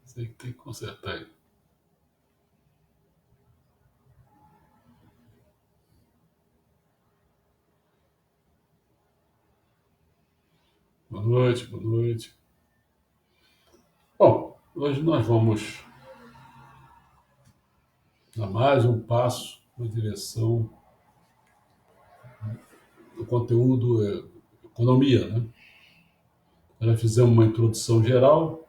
Você tem que consertar aí. Boa noite, boa noite. Bom, hoje nós vamos dar mais um passo na direção do conteúdo economia, né? Nós fizemos uma introdução geral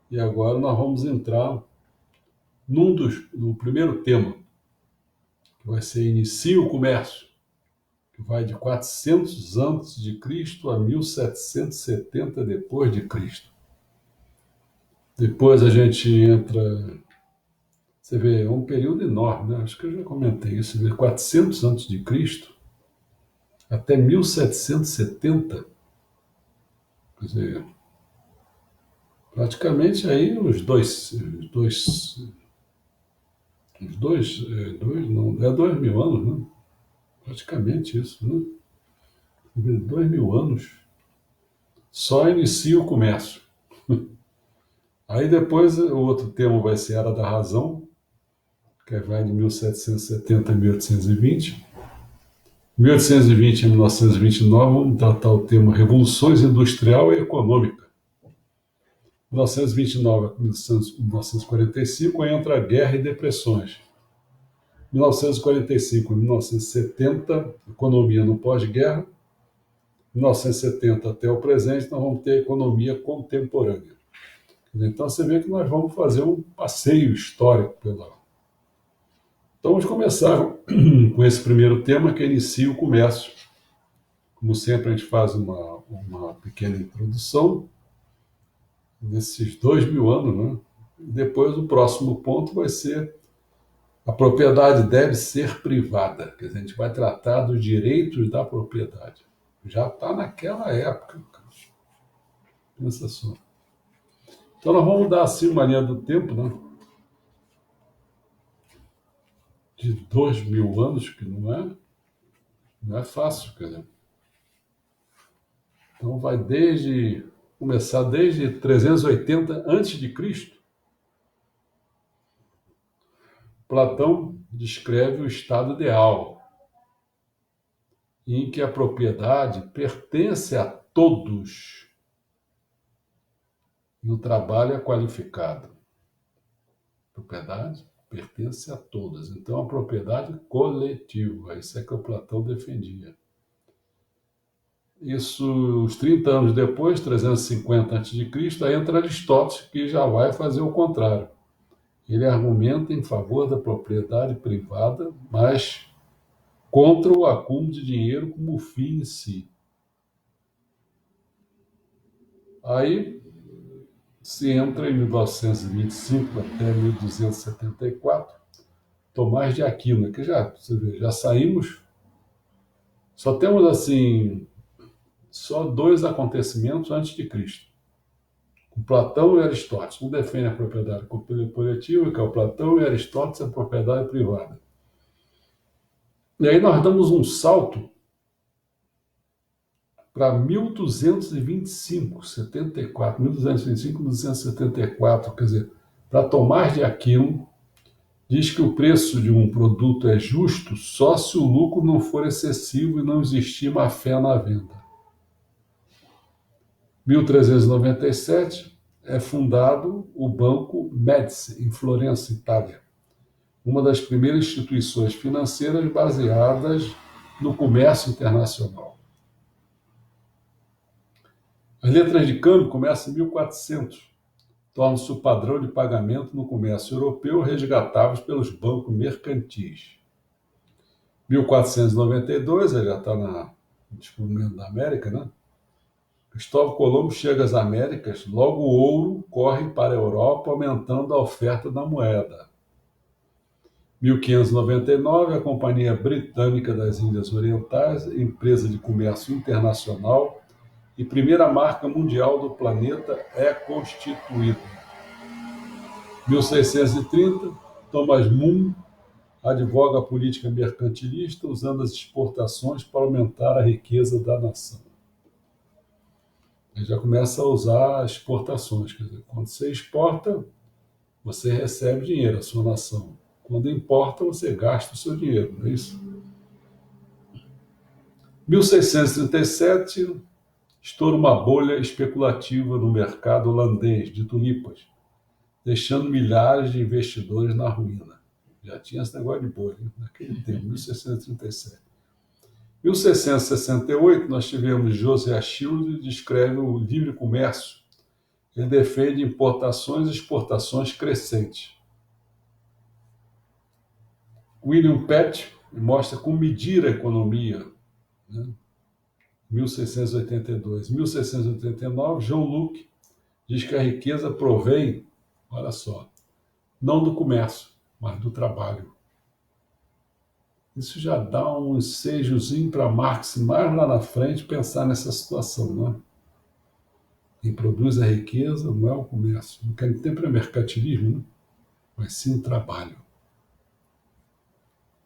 e agora nós vamos entrar no primeiro tema, que vai ser Inicia o Comércio, que vai de 400 antes de Cristo a 1770 depois de Cristo. Depois a gente entra, você vê, é um período enorme, né? Acho que eu já comentei isso, você vê 400 antes de Cristo até 1770, quer dizer, praticamente aí não, é 2000 anos, né? Praticamente isso, né? 2000 anos. Só inicia o comércio. Aí depois o outro tema vai ser a Era da Razão, que vai de 1770 a 1820. 1820 a 1929, vamos tratar o tema Revoluções Industrial e Econômica. 1929 a 1945 entra a Guerra e Depressões. 1945 a 1970, economia no pós-guerra. 1970 até o presente, nós vamos ter a economia contemporânea. Então você vê que nós vamos fazer um passeio histórico pela. Então vamos começar com esse primeiro tema, que inicia o comércio. Como sempre, a gente faz uma pequena introdução desses 2000 anos, né? E depois o próximo ponto vai ser a propriedade deve ser privada. Quer dizer, a gente vai tratar dos direitos da propriedade. Já está naquela época, cara. Pensa só. Então nós vamos dar assim uma linha do tempo, né? De 2000 anos, que não é fácil, quer dizer. Então vai começar desde 380 antes de Cristo. Platão descreve o estado ideal, em que a propriedade pertence a todos e o trabalho é qualificado. A propriedade pertence a todos. Então, a propriedade coletiva, isso é que o Platão defendia. Isso, uns 30 anos depois, 350 a.C., aí entra Aristóteles, que já vai fazer o contrário. Ele argumenta em favor da propriedade privada, mas contra o acúmulo de dinheiro como fim em si. Aí se entra em 1925 até 1274, Tomás de Aquino, que você vê, já saímos, só temos assim, só dois acontecimentos antes de Cristo. Com Platão e Aristóteles. Um defende a propriedade coletiva, que é o Platão, e Aristóteles a propriedade privada. E aí nós damos um salto para 1225, 74, 1225, 1274, quer dizer, para Tomás de Aquino, diz que o preço de um produto é justo só se o lucro não for excessivo e não existir má fé na venda. 1397 é fundado o Banco Médici, em Florença, Itália, uma das primeiras instituições financeiras baseadas no comércio internacional. As letras de câmbio começam em 1400, tornam-se o padrão de pagamento no comércio europeu, resgatáveis pelos bancos mercantis. 1492, ele já está no descobrimento da América, né? Cristóvão Colombo chega às Américas, logo o ouro corre para a Europa, aumentando a oferta da moeda. 1599, a Companhia Britânica das Índias Orientais, empresa de comércio internacional e primeira marca mundial do planeta, é constituída. 1630, Thomas Moon advoga a política mercantilista usando as exportações para aumentar a riqueza da nação. Aí já começa a usar exportações. Quer dizer, quando você exporta, você recebe dinheiro, a sua nação. Quando importa, você gasta o seu dinheiro, não é isso? 1637, estoura uma bolha especulativa no mercado holandês de tulipas, deixando milhares de investidores na ruína. Já tinha esse negócio de bolha naquele tempo, 1637. Em 1668, nós tivemos José Achille, que descreve o livre comércio. Ele defende importações e exportações crescentes. William Pitt mostra como medir a economia, né? 1682. 1689, John Locke diz que a riqueza provém, olha só, não do comércio, mas do trabalho. Isso já dá um ensejozinho para Marx mais lá na frente pensar nessa situação, né? Quem produz a riqueza não é o comércio, não quer tempo é mercantilismo, né? Mas sim o trabalho.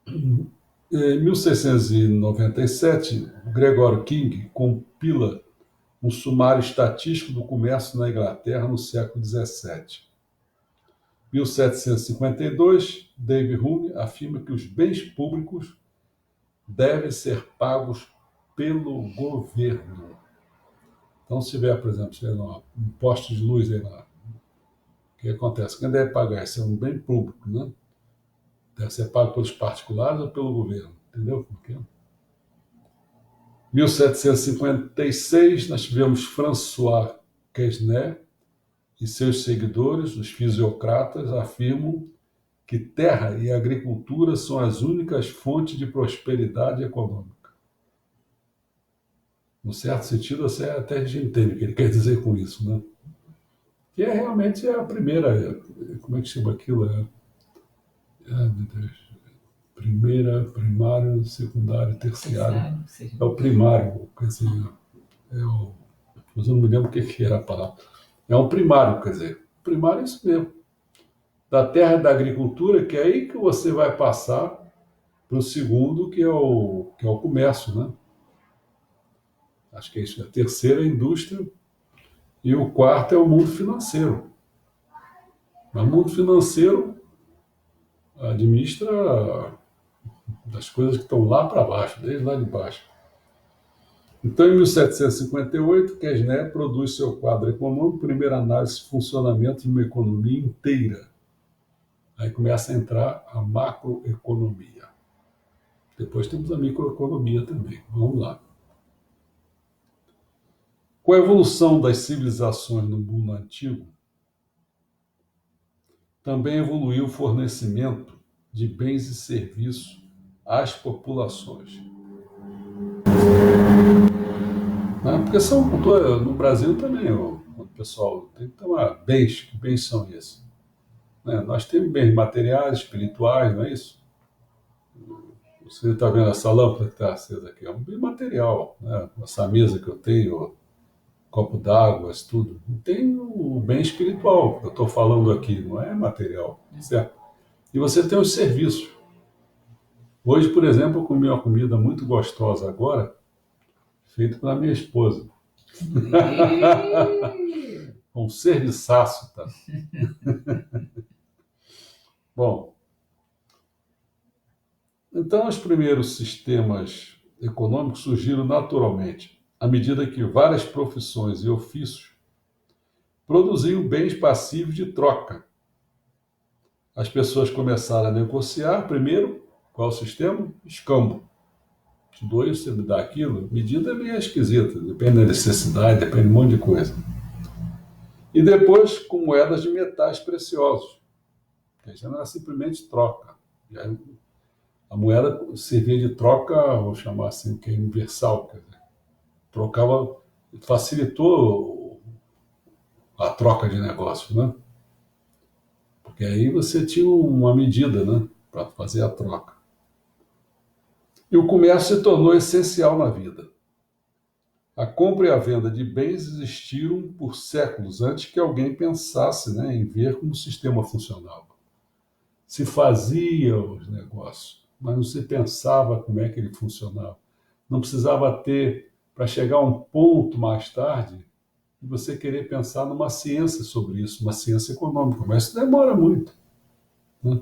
Em 1697, Gregor King compila um sumário estatístico do comércio na Inglaterra no século XVII. 1752, David Hume afirma que os bens públicos devem ser pagos pelo governo. Então, se tiver, por exemplo, sei lá, um poste de luz aí lá, o que acontece? Quem deve pagar? Isso é um bem público, né? Deve ser pago pelos particulares ou pelo governo. Entendeu? Porque 1756, nós tivemos François Quesnay e seus seguidores, os fisiocratas, afirmam que terra e agricultura são as únicas fontes de prosperidade econômica. No certo sentido, até a gente entende o que ele quer dizer com isso, né? Que é realmente a primeira, como é que chama aquilo? Meu Deus. Primeira, primário, secundário, terciário. É o primário, quer dizer, mas eu não me lembro o que era a palavra. É um primário, quer dizer, primário é isso mesmo. Da terra e da agricultura, que é aí que você vai passar para o segundo, que é o comércio, né? Acho que é isso. A terceira é a indústria e o quarto é o mundo financeiro. Mas o mundo financeiro administra das coisas que estão lá para baixo, desde lá de baixo. Então, em 1758, Quesnay produz seu quadro econômico, primeira análise de funcionamento de uma economia inteira. Aí começa a entrar a macroeconomia. Depois temos a microeconomia também. Vamos lá. Com a evolução das civilizações no mundo antigo, também evoluiu o fornecimento de bens e serviços às populações. Porque no Brasil também, o pessoal tem que tomar bens. Que bens são esses? Nós temos bens materiais, espirituais, não é isso? Você está vendo essa lâmpada que está acesa aqui? É um bem material. Né? Essa mesa que eu tenho, copo d'água, isso tudo. Tem o bem espiritual que eu estou falando aqui, não é material, certo? E você tem os serviços. Hoje, por exemplo, eu comi uma comida muito gostosa agora, feita pela minha esposa. Um serviçaço, tá? Bom, então os primeiros sistemas econômicos surgiram naturalmente, à medida que várias profissões e ofícios produziam bens passivos de troca. As pessoas começaram a negociar, primeiro, qual é o sistema? Escambo. Te dou isso, você me dá aquilo. Medida é meio esquisita, depende da necessidade, depende de um monte de coisa. E depois com moedas de metais preciosos. Que já não era simplesmente troca. A moeda servia de troca, vou chamar assim, que é universal. Quer dizer, trocava, facilitou a troca de negócios, né? Porque aí você tinha uma medida, né, para fazer a troca. E o comércio se tornou essencial na vida. A compra e a venda de bens existiram por séculos antes que alguém pensasse, né, em ver como o sistema funcionava. Se fazia os negócios, mas não se pensava como é que ele funcionava. Não precisava ter, para chegar a um ponto mais tarde, de você querer pensar numa ciência sobre isso, uma ciência econômica, mas isso demora muito, né?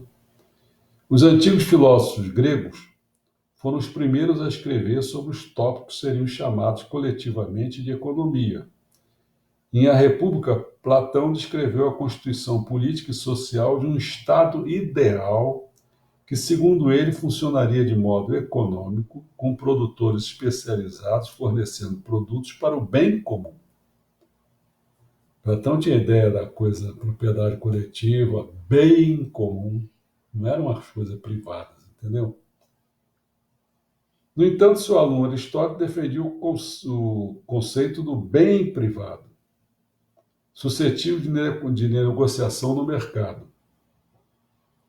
Os antigos filósofos gregos foram os primeiros a escrever sobre os tópicos que seriam chamados coletivamente de economia. Em A República, Platão descreveu a constituição política e social de um Estado ideal que, segundo ele, funcionaria de modo econômico, com produtores especializados fornecendo produtos para o bem comum. Platão tinha a ideia da coisa propriedade coletiva, bem comum, não eram as coisas privadas, entendeu? No entanto, seu aluno Aristóteles defendia o conceito do bem privado, suscetível de negociação no mercado.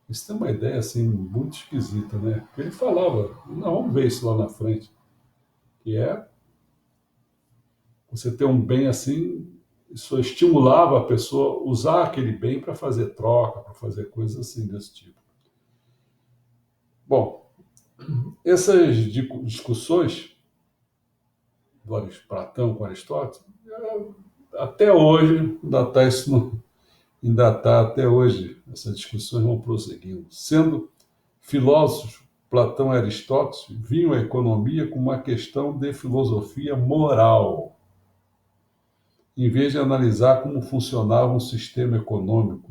Isso tem uma ideia assim muito esquisita, né? Porque ele falava, não, vamos ver isso lá na frente, que é você ter um bem assim, isso estimulava a pessoa a usar aquele bem para fazer troca, para fazer coisas assim desse tipo. Bom, essas discussões do Platão com Aristóteles, até hoje, ainda está até hoje, essas discussões vão prosseguindo. Sendo filósofos, Platão e Aristóteles viam a economia como uma questão de filosofia moral, em vez de analisar como funcionava um sistema econômico.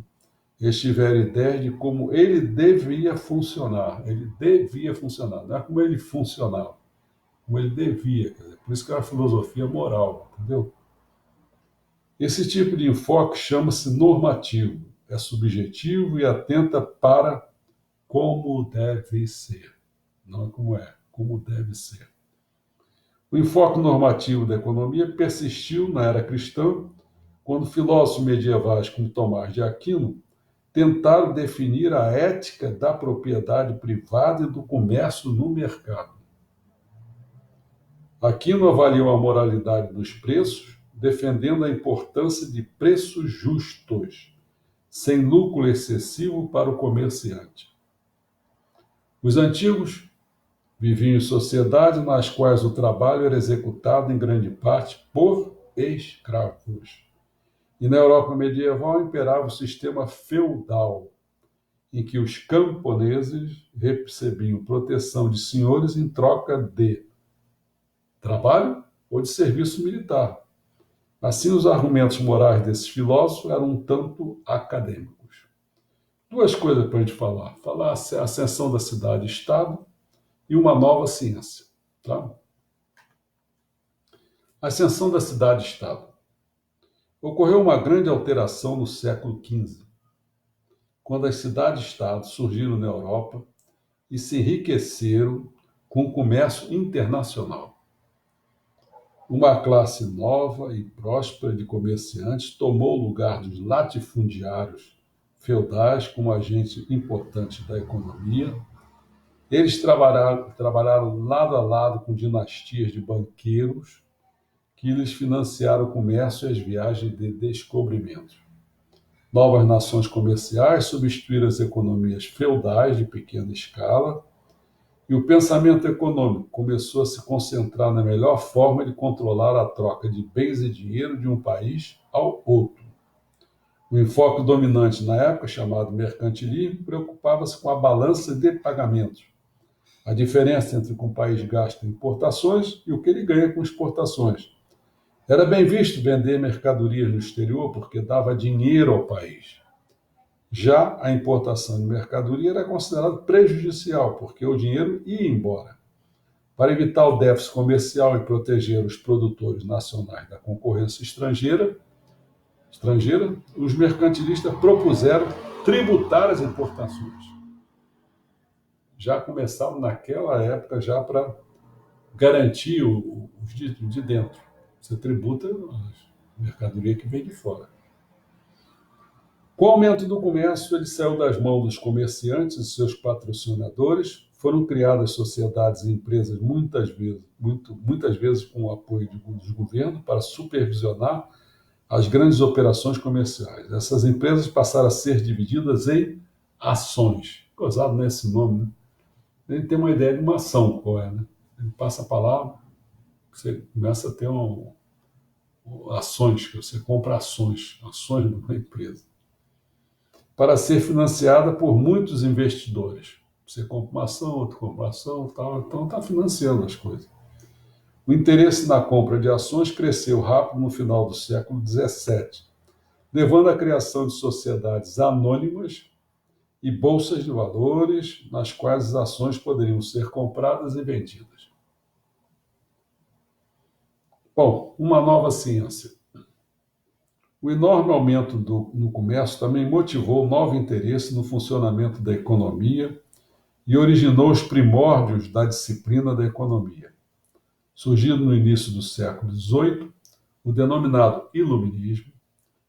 Eles tiveram ideia de como ele devia funcionar. Ele devia funcionar, não é como ele funcionava, como ele devia. Quer dizer, por isso que é uma filosofia moral, entendeu? Esse tipo de enfoque chama-se normativo, é subjetivo e atenta para como deve ser, não é como deve ser. O enfoque normativo da economia persistiu na era cristã, quando filósofos medievais como Tomás de Aquino tentaram definir a ética da propriedade privada e do comércio no mercado. Aquino avaliou a moralidade dos preços, defendendo a importância de preços justos, sem lucro excessivo para o comerciante. Os antigos viviam em sociedades nas quais o trabalho era executado em grande parte por escravos. E na Europa medieval imperava o sistema feudal, em que os camponeses recebiam proteção de senhores em troca de trabalho ou de serviço militar. Assim, os argumentos morais desses filósofos eram um tanto acadêmicos. Duas coisas para a gente falar. Falar a ascensão da cidade-estado e uma nova ciência. Tá? A ascensão da cidade-estado. Ocorreu uma grande alteração no século XV, quando as cidades-estados surgiram na Europa e se enriqueceram com o comércio internacional. Uma classe nova e próspera de comerciantes tomou o lugar dos latifundiários feudais como agentes importantes da economia. Eles trabalharam lado a lado com dinastias de banqueiros que lhes financiaram o comércio e as viagens de descobrimento. Novas nações comerciais substituíram as economias feudais de pequena escala e o pensamento econômico começou a se concentrar na melhor forma de controlar a troca de bens e dinheiro de um país ao outro. O enfoque dominante na época, chamado mercantilismo, preocupava-se com a balança de pagamentos, a diferença entre o que um país gasta em importações e o que ele ganha com exportações. Era bem visto vender mercadorias no exterior porque dava dinheiro ao país. Já a importação de mercadoria era considerada prejudicial, porque o dinheiro ia embora. Para evitar o déficit comercial e proteger os produtores nacionais da concorrência estrangeira, os mercantilistas propuseram tributar as importações. Já começaram naquela época já para garantir os de dentro. Você tributa a mercadoria que vem de fora. Com o aumento do comércio, ele saiu das mãos dos comerciantes e seus patrocinadores. Foram criadas sociedades e empresas muitas vezes com o apoio dos governos para supervisionar as grandes operações comerciais. Essas empresas passaram a ser divididas em ações. Gozado nesse nome, né? Ele tem uma ideia de uma ação, qual é, né? Ele passa a palavra, você começa a ter ações, que você compra ações de uma empresa, para ser financiada por muitos investidores. Você compra uma ação, outro compra uma ação, tal, então está financiando as coisas. O interesse na compra de ações cresceu rápido no final do século XVII, levando à criação de sociedades anônimas e bolsas de valores, nas quais as ações poderiam ser compradas e vendidas. Bom, uma nova ciência. O enorme aumento no comércio também motivou um novo interesse no funcionamento da economia e originou os primórdios da disciplina da economia. Surgindo no início do século XVIII, o denominado iluminismo,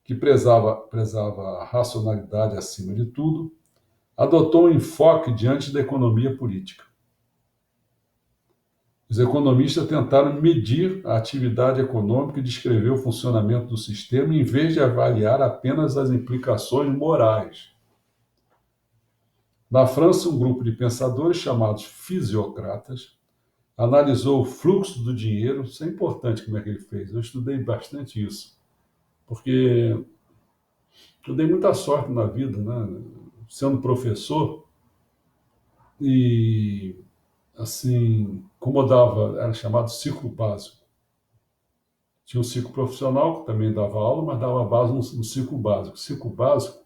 que prezava a racionalidade acima de tudo, adotou um enfoque diante da economia política. Os economistas tentaram medir a atividade econômica e descrever o funcionamento do sistema, em vez de avaliar apenas as implicações morais. Na França, um grupo de pensadores chamados fisiocratas analisou o fluxo do dinheiro. Isso é importante como é que ele fez. Eu estudei bastante isso, porque eu dei muita sorte na vida, né? Sendo professor, e assim, como eu dava, era chamado ciclo básico. Tinha um ciclo profissional, que também dava aula, mas dava base no ciclo básico. Ciclo básico,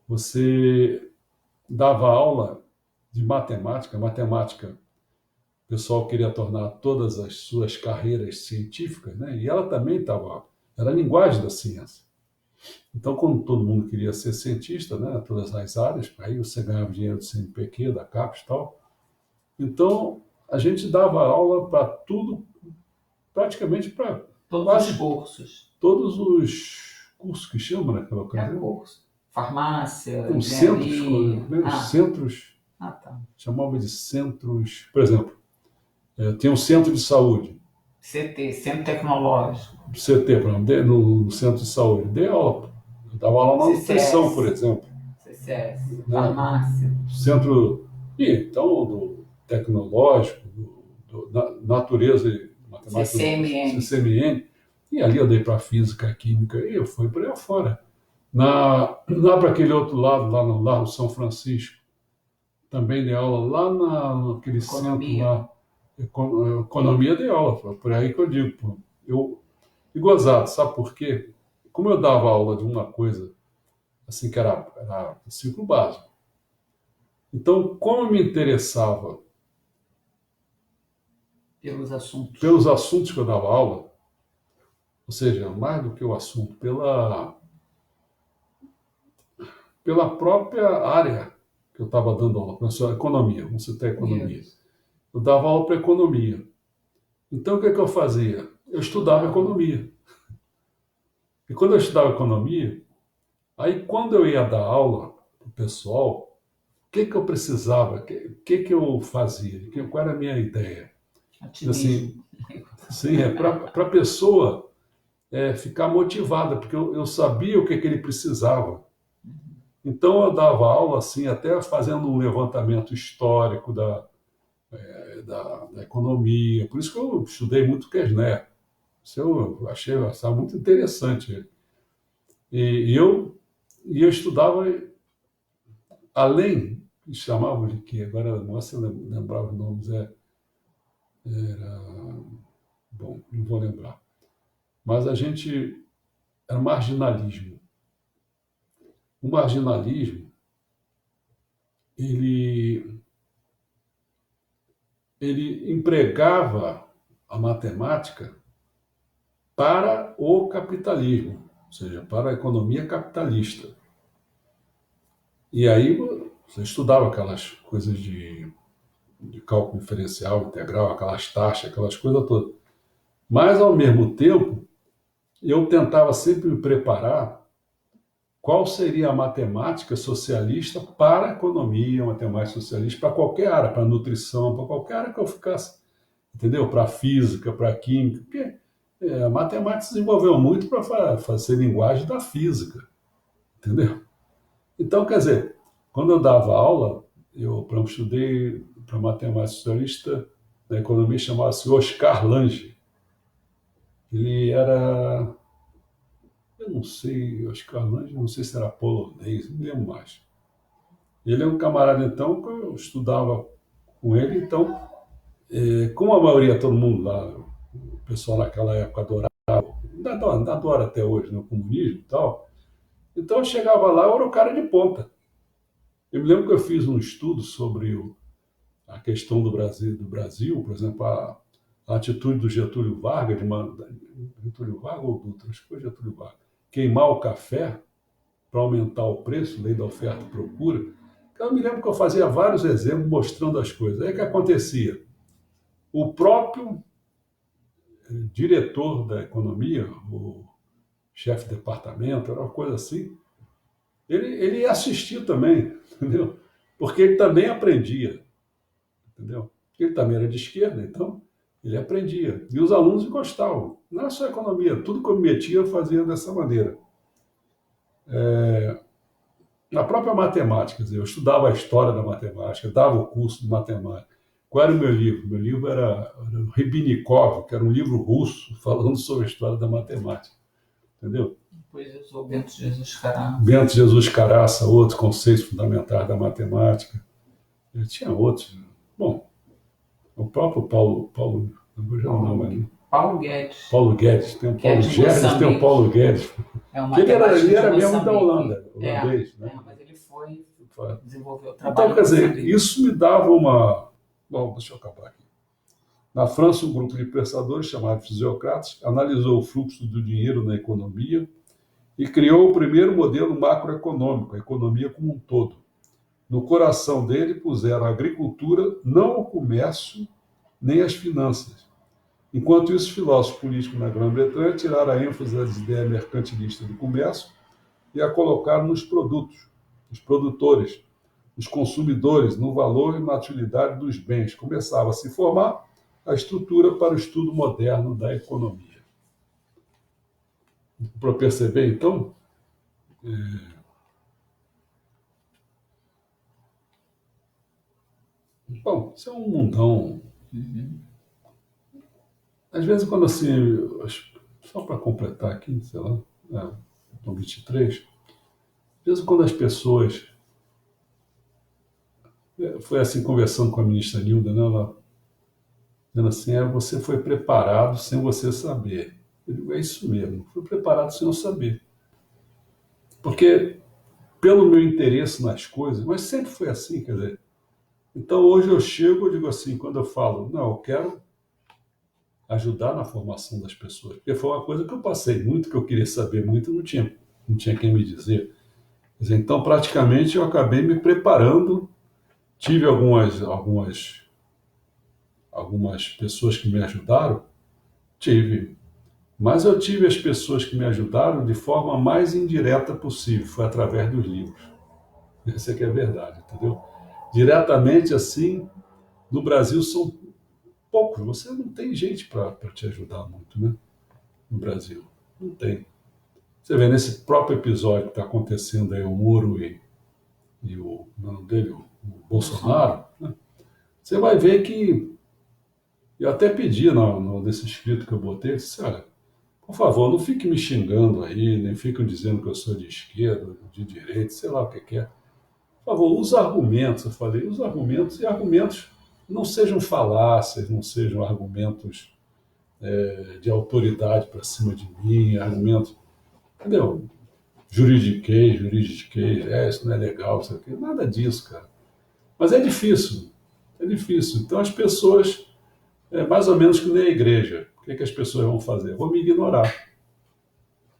você dava aula de matemática. Matemática, o pessoal queria tornar todas as suas carreiras científicas, né? E ela também era a linguagem da ciência. Então, como todo mundo queria ser cientista, né, todas as áreas, aí você ganhava dinheiro do CNPq, da CAPES e tal. Então, a gente dava aula para tudo, praticamente para Todos os cursos. todos os cursos que chamam naquela ocasião. Curso. Farmácia, Os centros, tá. Chamava de centros, por exemplo, tem um centro de saúde. CT, Centro Tecnológico. CT, por exemplo, no centro de saúde. Dei aula. Eu dava aula na nutrição, por exemplo. CCS, farmácia. Centro, então, do tecnológico, natureza e matemática. CCMN. E ali eu dei para física, química, e eu fui para aí afora. Lá para aquele outro lado, lá no Largo São Francisco, também dei aula lá naquele centro lá. Economia dei aula, por aí que eu digo. E gozado, sabe por quê? Como eu dava aula de uma coisa assim que era ciclo básico, então como eu me interessava pelos assuntos que eu dava aula, ou seja, mais do que o assunto, pela própria área que eu estava dando aula, professor, economia, vamos citar economia. Eu dava aula para economia. Então, o que eu fazia? Eu estudava economia. E quando eu estudava economia, aí quando eu ia dar aula para o pessoal, o que eu precisava? O que eu fazia? Qual era a minha ideia? Assim, sim, para a pessoa ficar motivada, porque eu sabia o que ele precisava. Então eu dava aula assim, até fazendo um levantamento histórico da economia. Por isso que eu estudei muito Kirchner. Isso eu achei muito interessante. E eu estudava, além, chamavam de quê? Agora, nossa, eu lembrava os nomes. Bom, não vou lembrar. Mas a gente era marginalismo. O marginalismo, ele empregava a matemática para o capitalismo, ou seja, para a economia capitalista. E aí você estudava aquelas coisas de cálculo diferencial, integral, aquelas taxas, aquelas coisas todas. Mas, ao mesmo tempo, eu tentava sempre me preparar qual seria a matemática socialista para a economia, a matemática socialista para qualquer área, para a nutrição, para qualquer área que eu ficasse, entendeu? Para a física, para a química, porque a matemática se desenvolveu muito para fazer linguagem da física, entendeu? Então, quer dizer, quando eu dava aula, eu, por exemplo, estudei para matemática socialista da economia, chamava-se Oscar Lange. Ele era, eu não sei, acho que não sei se era polonês, não lembro mais. Ele é um camarada, então, que eu estudava com ele, então, como a maioria, todo mundo lá, o pessoal naquela época adorava, adora até hoje, no comunismo e tal, então eu chegava lá, eu era o cara de ponta. Eu me lembro que eu fiz um estudo sobre a questão do Brasil, por exemplo, a atitude do Getúlio Vargas, Getúlio Vargas ou Dutra, acho que foi Getúlio Vargas, queimar o café para aumentar o preço, lei da oferta e procura. Então, eu me lembro que eu fazia vários exemplos mostrando as coisas. Aí o que acontecia? O próprio diretor da economia, o chefe de departamento, era uma coisa assim, ele ia assistir também, entendeu? Porque ele também aprendia, entendeu? Ele também era de esquerda, então ele aprendia. E os alunos gostavam. Não é só economia, tudo que eu me metia eu fazia dessa maneira. Na própria matemática, quer dizer, eu estudava a história da matemática, dava o curso de matemática. Qual era o meu livro? Meu livro era o Ribnikov, que era um livro russo falando sobre a história da matemática. Entendeu? Depois usou Bento Jesus Cará. Bento Jesus Caraça, outros conceitos fundamentais da matemática. Eu tinha outros. Bom, o próprio Paulo, não já não, mas Paulo Guedes. Paulo Guedes, tem o Que é Paulo de Guedes, tem o Moçambique. Paulo Guedes. É um Ele matemático era de mesmo da Moçambique. Holanda, holandês, né? Mas ele foi Foi. desenvolver o trabalho. Então, quer em dizer, Moçambique. isso me dava uma. Bom, deixa eu acabar aqui. Na França, um grupo de pensadores chamado Fisiocrates analisou o fluxo do dinheiro na economia e criou o primeiro modelo macroeconômico, a economia como um todo. No coração dele puseram a agricultura, não o comércio, nem as finanças. Enquanto isso, os filósofos políticos na Grã-Bretanha tiraram a ênfase das ideias mercantilistas do comércio e a colocaram nos produtos, nos produtores, nos consumidores, no valor e na utilidade dos bens. Começava a se formar a estrutura para o estudo moderno da economia. Para perceber, então, bom, isso é um mundão. Às vezes, quando assim, só para completar aqui, sei lá, no 23, às vezes quando as pessoas, foi assim conversando com a ministra Nilda, né, ela dizendo assim, você foi preparado sem você saber. Eu digo, é isso mesmo, fui preparado sem eu saber. Porque, pelo meu interesse nas coisas, mas sempre foi assim, quer dizer, então hoje eu chego e digo assim, quando eu falo, não, eu quero ajudar na formação das pessoas, porque foi uma coisa que eu passei muito, que eu queria saber muito, não tinha quem me dizer. Quer dizer, então, praticamente, eu acabei me preparando, tive algumas pessoas que me ajudaram, tive, mas eu tive as pessoas que me ajudaram de forma mais indireta possível, foi através dos livros. Essa é que é a verdade, entendeu? Diretamente, assim, no Brasil são poucos, você não tem gente para te ajudar muito, né? No Brasil, não tem. Você vê nesse próprio episódio que está acontecendo aí, o Moro e o nome dele, o Bolsonaro, né? Você vai ver que eu até pedi nesse escrito que eu botei, eu disse, olha, por favor, não fique me xingando aí, nem fiquem dizendo que eu sou de esquerda, de direita, sei lá o que é. Por favor, os argumentos, eu falei, os argumentos, e argumentos não sejam falácias, não sejam argumentos de autoridade para cima de mim, argumentos, entendeu? Juridiquês, isso não é legal, isso aqui, nada disso, cara. Mas é difícil. Então as pessoas, mais ou menos que nem a igreja, o que as pessoas vão fazer? Vão me ignorar.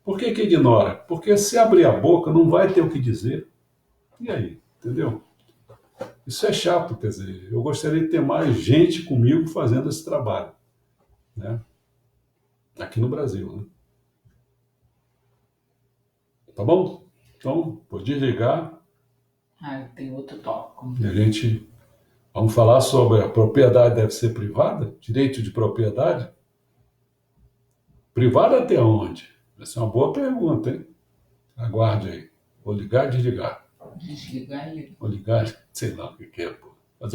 Por que ignora? Porque se abrir a boca não vai ter o que dizer. E aí, entendeu? Isso é chato, quer dizer, eu gostaria de ter mais gente comigo fazendo esse trabalho, né? Aqui no Brasil, né? Tá bom? Então, vou desligar Eu tenho outro tópico. e a gente vamos falar sobre a propriedade deve ser privada? Direito de propriedade? Privada até onde? Essa é uma boa pergunta, hein? Aguarde aí. Vou ligar e desligar. Desligar ele. Vou ligar, sei lá o que é, pô.